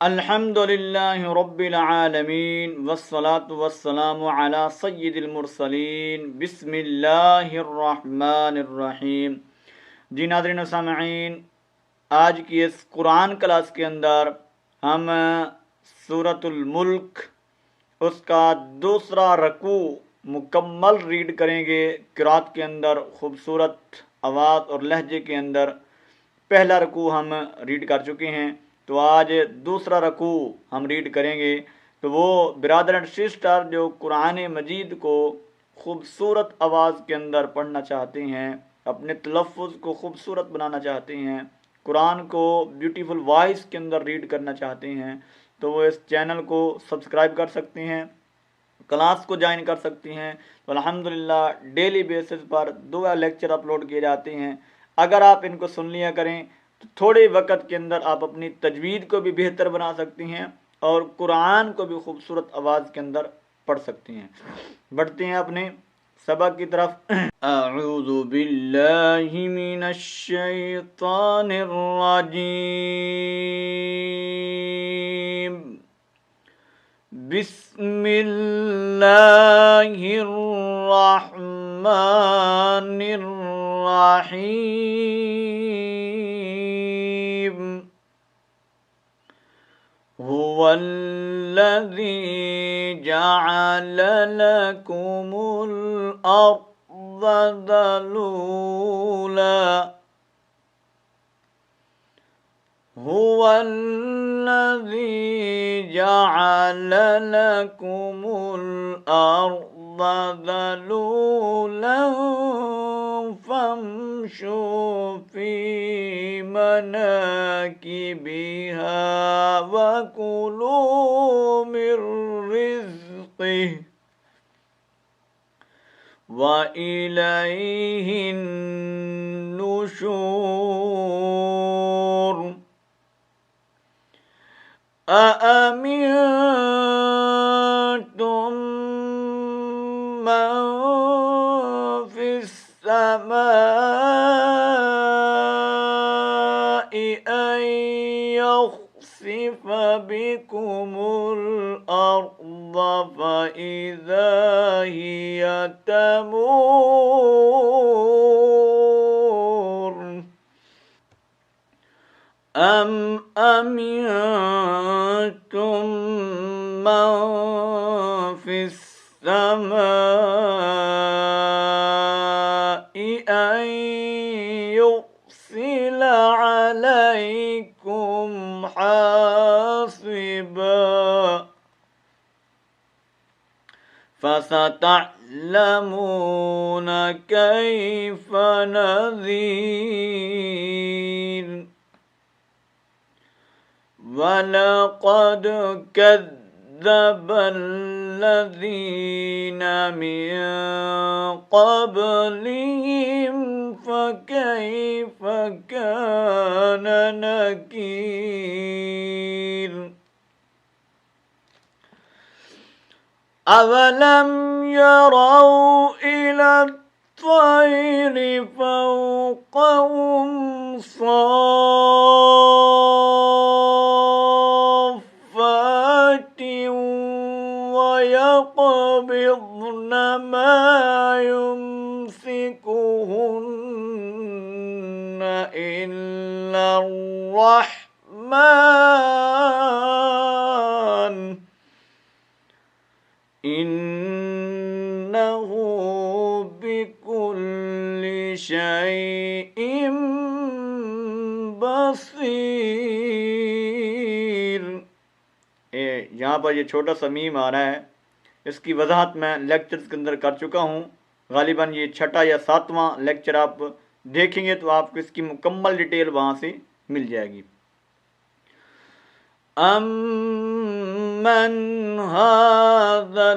अल्हम्दुलिल्लाहि रब्बिल आलमीन वस्सलातु वस्सलामु अला सय्यिदिल मुरसलीन बिस्मिल्लाहिर रहमानिर रहीम। जी नाज़रीन व सामईन, आज की इस कुरान क्लास के अंदर हम सूरतुल मुल्क उसका दूसरा रकू मुकम्मल रीड करेंगे। किरात के अंदर खूबसूरत आवाज़ और लहजे के अंदर पहला रकू हम रीड कर चुके हैं, तो आज दूसरा रकू हम रीड करेंगे। तो वो ब्रदर एंड सिस्टर जो कुरान मजीद को खूबसूरत आवाज़ के अंदर पढ़ना चाहते हैं, अपने तलफ़ुज़ को खूबसूरत बनाना चाहते हैं, कुरान को ब्यूटीफुल वॉइस के अंदर रीड करना चाहते हैं, तो वो इस चैनल को सब्सक्राइब कर सकते हैं, क्लास को ज्वाइन कर सकती हैं। तो अल्हम्दुलिल्लाह डेली बेसिस पर 2 लेक्चर अपलोड किए जाते हैं। अगर आप इनको सुन लिया करें तो थोड़े वक्त के अंदर आप अपनी तजवीद को भी बेहतर बना सकती हैं और कुरान को भी खूबसूरत आवाज़ के अंदर पढ़ सकती हैं। बढ़ते हैं अपने सबक की तरफ। अऊज़ु बिल्लाहि मिनश शैतानिर रजीम। बिस्मिल्लाहिर्रहमानिर्रहीम। हुवल्लज़ी जअल लकुमुल अर्ज़ ज़लूला। हुवल्लज़ी जअल लकुमुल अर्ज़ ज़लूलन फम्शू फ़ी मनाकिबिहा वकुलू मिर रिज़्क़िही व इलैहिन नुशूर। अअमिनतुम मन फिस्समाइ अन यख़सिफ़ बिकुमुल अर्ज़ फ़इज़ा हिय तमूर। अम अमिनतुम मन फिस्समाइ अन युरसिल अलैकुम हासिबा। फसतअलमून कैफ़ नज़ीर। वलक़द कज़्ज़ब अल्लज़ीन मिन क़ब्लिहिम फ़कैफ़ कान नकीर। अवलम यरौ इलत त्वैर फ़ौक़हुम साफ़्फ़ातिन व यक़बिज़न मा युम्सिकुहुन्न इल्ला अर्रहमान इन्नहु बिकुल्लि शैइन बसीर। यहाँ पर ये छोटा सा मीम आ रहा है, इसकी वजाहत मैं लेक्चर्स के अंदर कर चुका हूँ। गालिबन ये 6वां या 7वां लेक्चर आप देखेंगे तो आपको इसकी मुकम्मल डिटेल वहाँ से मिल जाएगी। अम्मन हाज़ल्लज़ी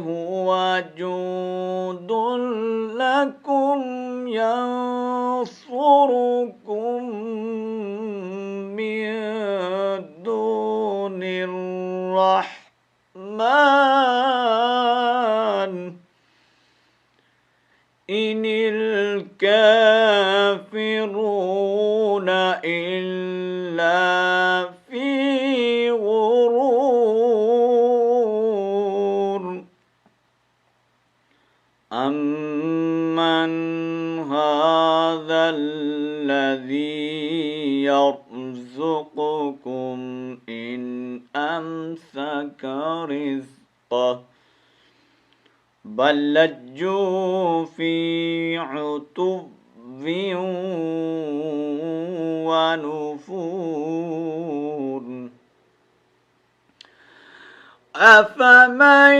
हुवा जुन्दुन लकुम यंसुरुकुम मिन दूनिर रहमान इनिल काफ़िरून इल्ला يرزقكم إن أمسك رزقه بل لجوا في عتب ونفور أفمن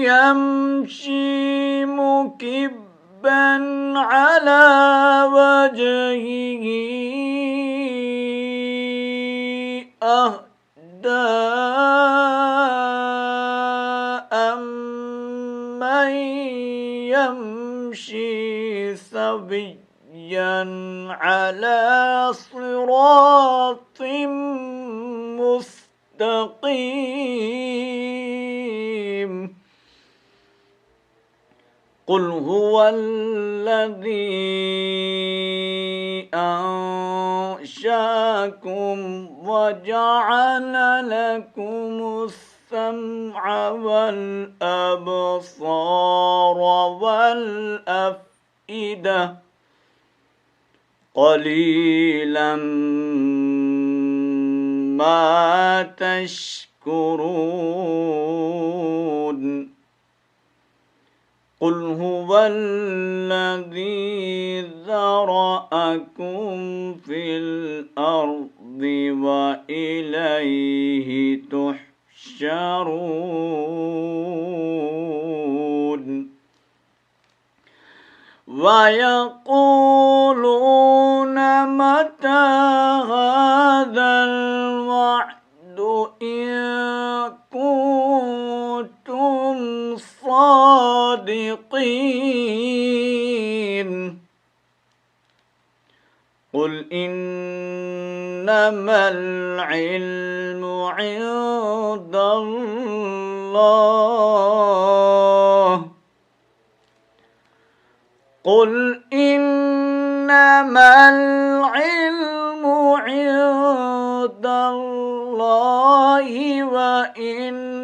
يمشي مكبا على وجهه أهدى أمن يمشي سويا على صراط مستقيم قل هو الذي أنشأكم وجعل لكم السمع والأبصار والأفئدة قليلا ما تشكرون قل هو الذي ذرأكم في الأرض وإليه تحشرون ويقولون متى هذا الوعد إن كنتم صادقين قل إنما العلم عند الله قل إنما العلم عند الله وإنما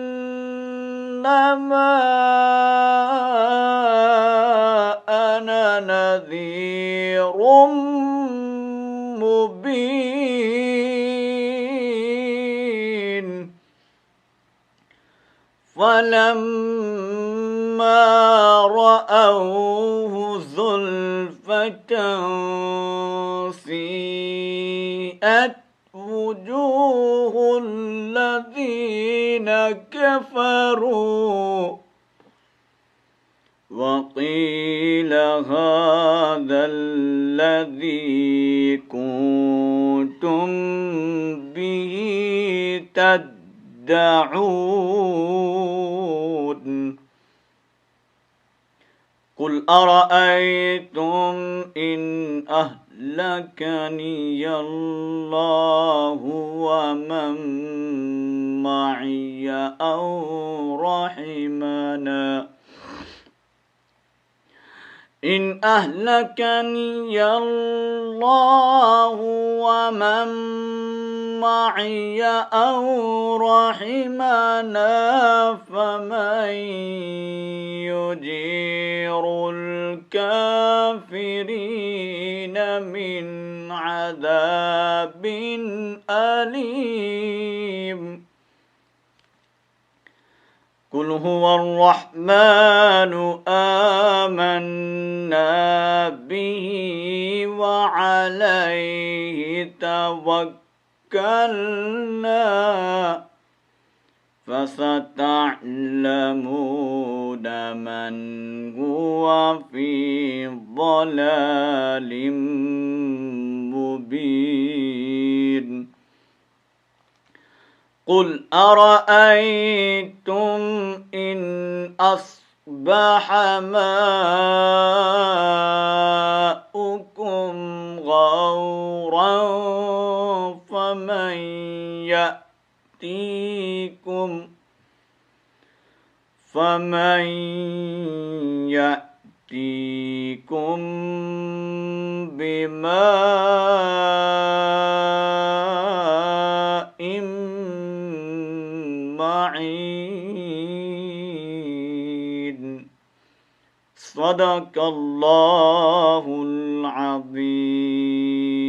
أنا نذير مبين فلما رأوه زلفة سيئت وجوه الذين كفروا وقيل هذا الذي كنتم به تدعون قل أرأيتم إن أهلكني الله ومن معي أو رحمنا إن أهلكني الله ومن معي أو رحمنا فمن يجير الكافرين من عذاب أليم قل هو الرحمن آمنا به وعليه توكلنا فستعلمون من هو في ضلال مبين قل أرأيتم إن أصبح ماؤكم غورا فمن يأتيكم بماء معين صدق الله العظيم.